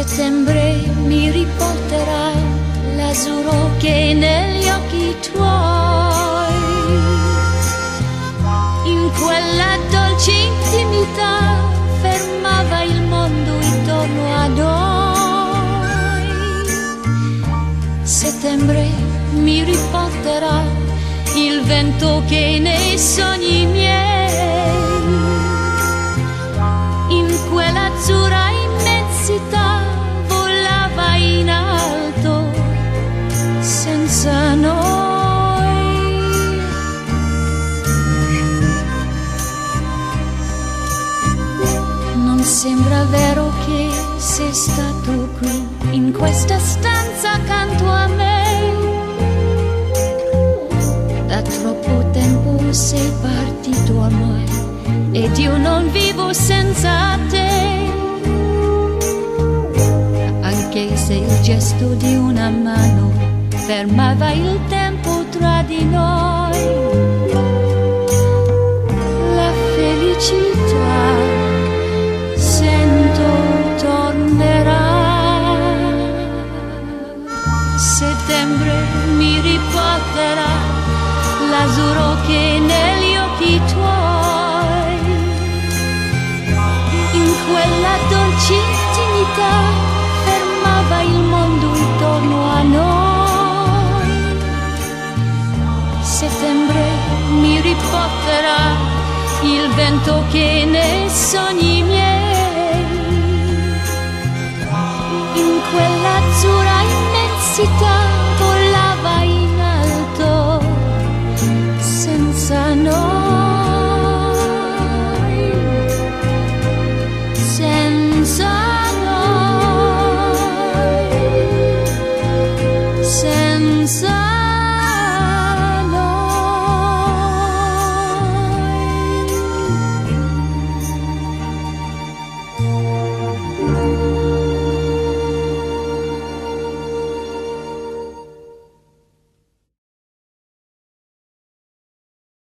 Settembre mi riporterà l'azzurro che è negli occhi tuoi, in quella dolce intimità fermava il mondo intorno a noi. Settembre mi riporterà il vento che nei sogni miei, in quell'azzurra immensità volava in alto senza noi. Non sembra vero che sei stato qui in questa stanza accanto a me. Da troppo tempo sei partito ormai ed io non vivo senza te. Anche se il gesto di una mano fermava il tempo tra di noi, la felicità sento tornerà. Settembre mi riporterà l'azzurro che è negli occhi tuoi, in quella dolce intimità fermava il mondo intorno a noi. Settembre mi riporterà il vento che nei sogni miei, in quell'azzurra immensità volava in alto senza noi, senza noi, senza